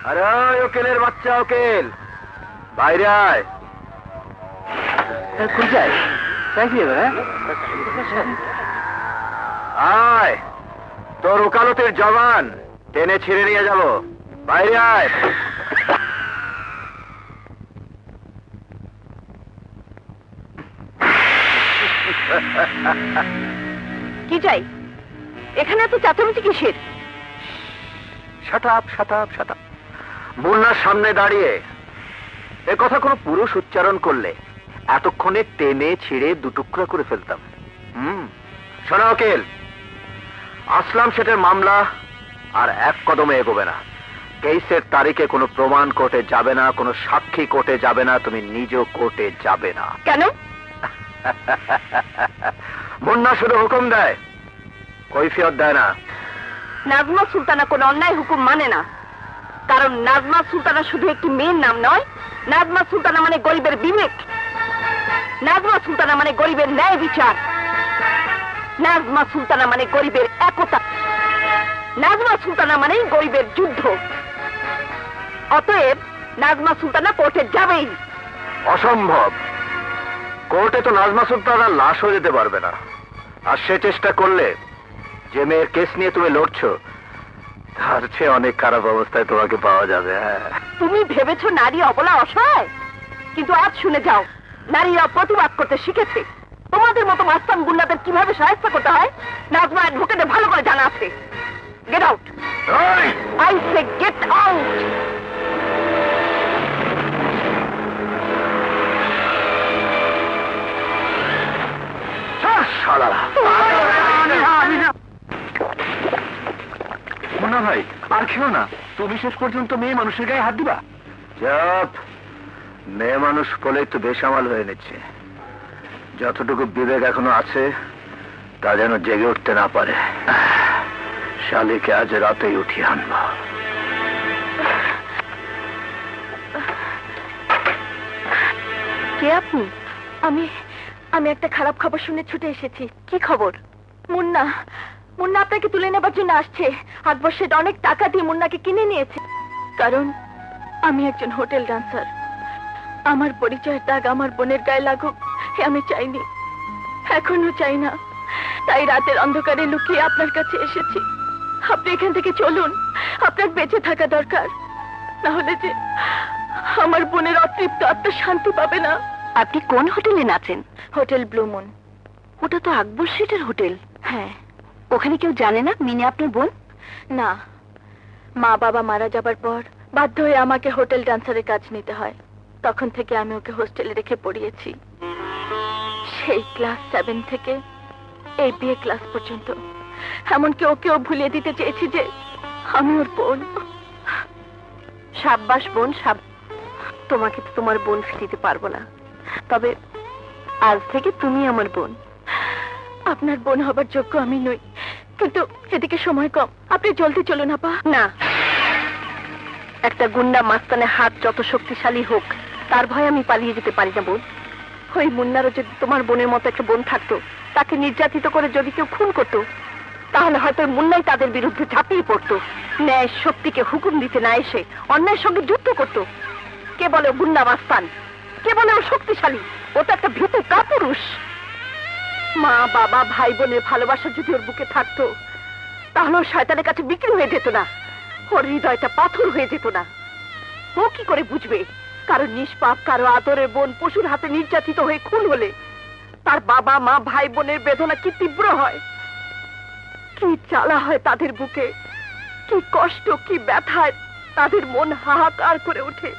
আরে উকিলের বাচ্চা, উকিল বাইরে আয়। কোথায় আয়, তোর ওকালতের জবান টেনে ছিঁড়ে নিয়ে যাব। বাইরে আয়। কি চাই? এখানে এত চাচামেচি কিসের? Shut up, shut up, shut up. মুন্নার সামনে দাঁড়িয়ে এ কথা কোনো পুরুষ উচ্চারণ করলে এতক্ষণে টেনে ছিঁড়ে দুটুকরা করে ফেলতাম। শোনো উকিল, আসলাম শেঠের মামলা আর এক কদমে এগোবে না। কেসের তারিখে কোনো প্রমাণ কোর্টে যাবে না, কোনো সাক্ষী কোর্টে যাবে না, তুমি নিজেও কোর্টে যাবে না। কেন? মুন্না শুধু হুকুম দেয়, কৈফিয়ত দেয় না। নাজমা সুলতানা কোনো অন্যায় হুকুম মানে না, কারণ নাজমা সুলতানা শুধু একটি মেয়ের নাম নয়। নাজমা সুলতানা মানে গরিবের বিবেক, নাজমা সুলতানা মানে গরিবের ন্যায় বিচার, নাজমা সুলতানা মানে গরিবের একতা, নাজমা সুলতানা মানে গরিবের যুদ্ধ। অতএব নাজমা সুলতানা কোর্টে যাবেই। অসম্ভব। কোর্টে তো নাজমা সুলতানা লাশ হয়ে যেতে পারবে না। আর সে চেষ্টা করলে যে মেয়ের কেস নিয়ে তুমি লড়ছো তার চেয়ে অনেক খারাপ অবস্থায় তোমাকে পাওয়া যাবে। তুমি ভেবেছো নারী অবলা অসহায়, কিন্তু আজ শুনে যাও, নারীরা প্রতিবাদ করতে শিখেছে। তোমাদের মতো মাস্তান গুন্ডাদের কিভাবে সাহায্য করতে হয় নাজমা অ্যাডভোকেটের ভালো করে জানা আছে। Get out, I say get out. Munna ভাই, আর খেও না। তুমি শেষ পর্যন্ত মেয়ে মানুষের গায়ে হাত দিবা? চাপ। মেয়ে মানুষ বলেই তো বেসামাল হয়ে নিচ্ছে। যতটুকু বিবেক এখনো আছে তা যেন জেগে উঠতে না পারে। শালিকে আজ রাতেই উঠিয়ে আনব। কে আপনি? আমি আমি একটা খারাপ খবর শুনে ছুটে এসেছি। কি খবর? মুন্না মুন্না আপনাকে তুলে নেবার জন্য আসছে। আকবর শেঠ অনেক টাকা দিয়ে মুন্নাকে কিনে নিয়েছে। কারণ আমি একজন হোটেল ডান্সার। আমার পরিচয়ের দাগ আমার বোনের গায়ে লাগুক এ আমি চাইনি, এখনো চাই না। তাই রাতের অন্ধকারে লুকিয়ে আপনার কাছে এসেছি। আপনি এখান থেকে চলুন, আপনার বেঁচে থাকা দরকার, না হলে যে আমার বোনের অতৃপ্ত আত্মা শান্তি পাবে না। আপনি কোন হোটেলে নাচেন? Hotel blue moon. ওটা তো আকবর শেঠের হোটেল। হ্যাঁ। ওখানে কেউ জানে না মিনি আপনার বোন? না, মা বাবা মারা যাবার পর বাধ্য হয়ে আমাকে হোটেল ডান্সারের কাজ নিতে হয়। তখন থেকে আমি ওকে হোস্টেলে রেখে পড়িয়েছি, সেই ক্লাস 7 থেকে এই বিএ ক্লাস পর্যন্ত। এমনকি ওকেও ভুলিয়ে দিতে চেয়েছি যে আমি ওর বোন। সাব্বাস বোন, তোমাকে তো তোমার বোন ফিরিতে পারবো না, তবে আজ থেকে তুমি আমার বোন। আপনার বোন হবার যোগ্য আমি নই, কিন্তু এদিকে সময় কম। আপনি জলদি চলুন আপা। না, একটা গুন্ডা মাস্তানে হাত যত শক্তিশালী হোক তার ভয়ে আমি পালিয়ে যেতে পারি না বোন। ওই মুন্নারও যদি তোমার বোনের মতো একটা বোন থাকতো, তাকে নির্যাতিত করে যদি কেউ খুন করতো, তাহলে হয়তো মুন্নাই তাদের বিরুদ্ধে ঝাঁপিয়ে পড়তো। ন্যায় শক্তিকে হুকুম দিতে না এসে অন্যায়ের সঙ্গে যুদ্ধ করতো। কে বলে ও গুন্ডা মাস্তান, কে বলে ও শক্তিশালী? ও তো একটা ভীতু কাপুরুষ। মা বাবা ভাই বোনের ভালোবাসা যদি ওর বুকে থাকতো, তাহলে ওর শয়তানের কাছে বিক্রি হয়ে যেত না, ওর হৃদয়টা পাথর হয়ে যেত না। ও কি করে বুঝবে কারো নিষ্পাপ, কারো আদরের বোন পশুর হাতে নির্যাতিত হয়ে খুন হলে তার বাবা মা ভাই বোনের বেদনা কি তীব্র হয়, কি জ্বালা হয় তাদের বুকে, কি কষ্ট, কি ব্যথায় তাদের মন হাহাকার করে ওঠে।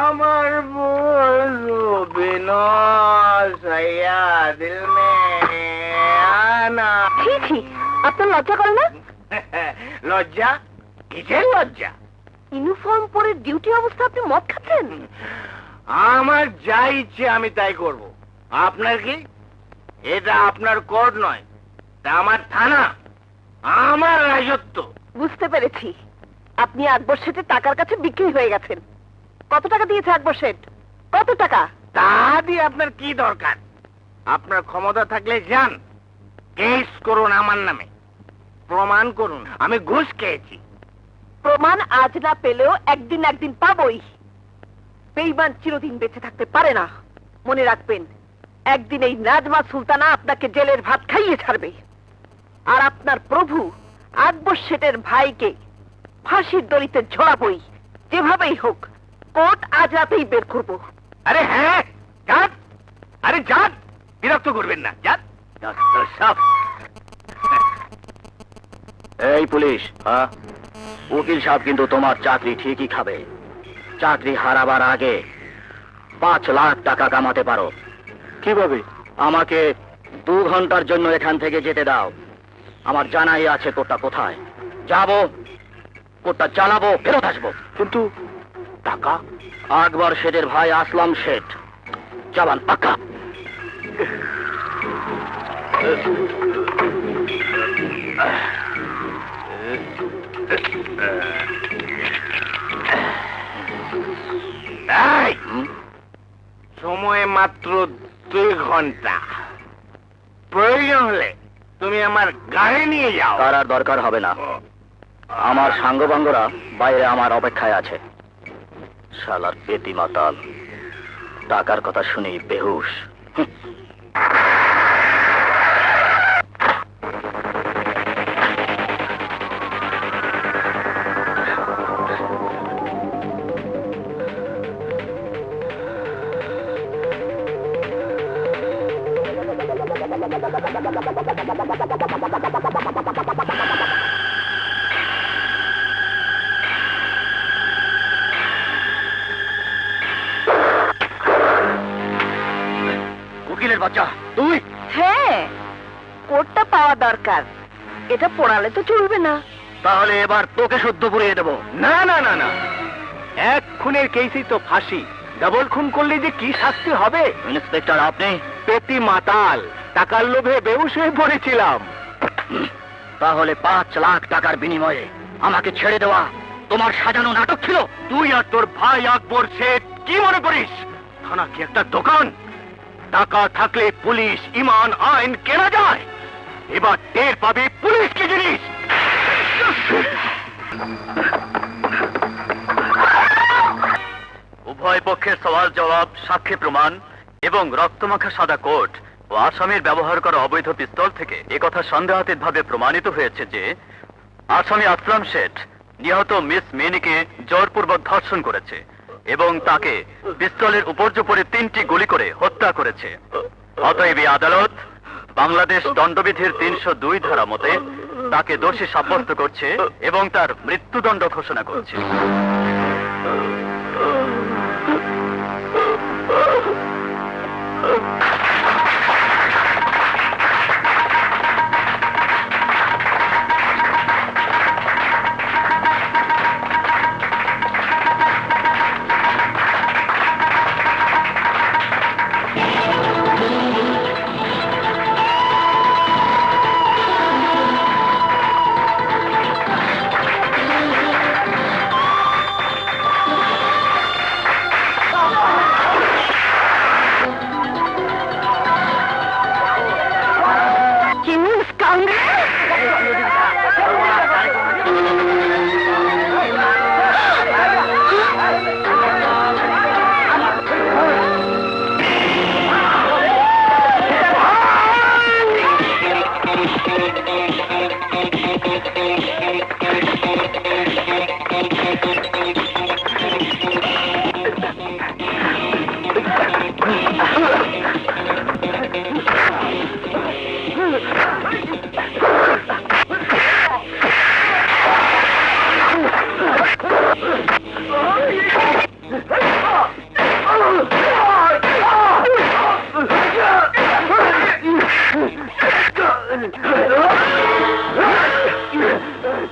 আমার बोलो बिना सया दिल में आना। ছি ছি, আপনার লজ্জা করে না? লজ্জা? কিসের লজ্জা? ইউনিফর্ম পরে ডিউটি অবস্থা আপনি মদ খাচ্ছেন? আমার যা ইচ্ছে আমি তাই করব। আপনার কি? এটা আপনার কোর্ট নয়, এটা আমার থানা, আমার রাজত্ব। বুঝতে পেরেছি, আপনি আকবর শেঠের টাকার কাছে বিক্রি হয়ে গেছেন। কত টাকা দিয়েছে আকবর শেঠ? কত টাকা? তা দিয়ে আপনার কি দরকার? আপনার ক্ষমতা থাকলে যান, কেস করুন আমার নামে, প্রমাণ করুন আমি ঘুষ খেয়েছি। প্রমাণ আজ না পেলেও একদিন একদিন পাবই। বেঈমান চিরদিন বেঁচে থাকতে পারে না, মনে রাখবেন। একদিন এই নাজমা সুলতানা আপনাকে জেলের ভাত খাইয়ে ছাড়বে। আর আপনার প্রভু আকবর শেঠের ভাইকে ফাঁসির দড়িতে ঝোড়াবই, যেভাবেই হোক। কোর্ট আজ রাতেই বের করবো। আরে হ্যাঁ, যান, আরে যান, বিরক্ত করবেন না, যান। সব এই পুলিশ, উকিল সাহেব কিন্তু তোমার চাকরি ঠিকই খাবে। চাকরি হারাবার আগে 5 লাখ টাকা কামাতে পারো। কিভাবে? আমাকে 2 ঘন্টার জন্য এখান থেকে যেতে দাও। আমার জানাই আছে কোর্টটা কোথায়। যাবো, কোর্টটা চালাবো, ফেরত আসবো। কিন্তু টাকা? আকবর শেঠের ভাই আসলাম শেঠ, জবান পাক্কা। এই, সময় মাত্র 2 ঘন্টা। প্রয়োজন হলে তুমি আমার গাড়ি নিয়ে যাও। তার আর দরকার হবে না। আমার সাঙ্গপাঙ্গরা বাইরে আমার অপেক্ষায় আছে। শালার পেতি মাতাল, টাকার কথা শুনি বেহুশ। উকিলের বাচ্চা তুই? হ্যাঁ, কোর্টটা পাওয়া দরকার। এটা পড়ালে তো চলবে না। তাহলে এবার তোকে শুদ্ধ পুড়িয়ে দেবো। না না না না, এক খুনের কেসই তো ফাঁসি, ডাবল খুন করলে যে কি শাস্তি হবে? ইন্সপেক্টর আপনি? পেটি মাতাল, টাকার লোভে বেহুশ হয়ে পড়েছিলাম। তাহলে 5 লাখ টাকার বিনিময়ে আমাকে ছেড়ে দেওয়া তোমার সাজানো নাটক ছিল? তুই আর তোর ভাই আকবর শেঠ কি মনে করিস থানা কি একটা দোকান? টাকা থাকলে পুলিশ, ইমান, আইন কেনা যায়। এবার টের পাবে পুলিশ কি জিনিস। উভয় পক্ষের সওয়াল জবাব, সাক্ষী প্রমাণ এবং রক্তমাখা সাদা কোট ও আসামির ব্যবহার করা অবৈধ পিস্তল থেকে একথা সন্দেহাতীতভাবে প্রমাণিত হয়েছে যে আসামি আসলাম শেঠ নিহত মিস মিনিকে জোরপূর্বক ধর্ষণ করেছে এবং তাকে পিস্তলের উপর্যুপরি 3টি গুলি করে হত্যা করেছে। অতএব এই আদালত বাংলাদেশ দণ্ডবিধির 302 ধারা মতে তাকে দোষী সাব্যস্ত করছে এবং তার মৃত্যুদণ্ড ঘোষণা করছে।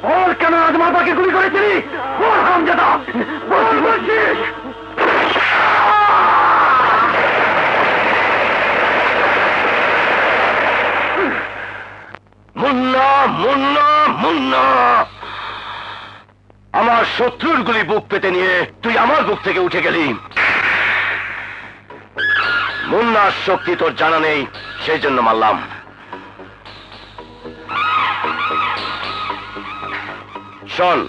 और কেন আজ মাতাকে গুলি করেছিলি? বল হারামজাদা, বল বলছিস। মুন্না মুন্না মুন্না, আমার শত্রুর গুলি বুক পেতে নিয়ে তুই আমার বুক থেকে উঠে গেলি। মুন্নার শক্তি তোর জানা নেই, সেই জন্য মারলাম। শোন,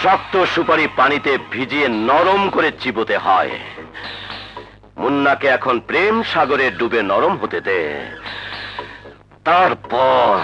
শক্ত সুপারি পানিতে ভিজিয়ে নরম করে চিবোতে হয়। মুন্নাকে এখন প্রেম সাগরে ডুবে নরম হতে দে, তারপর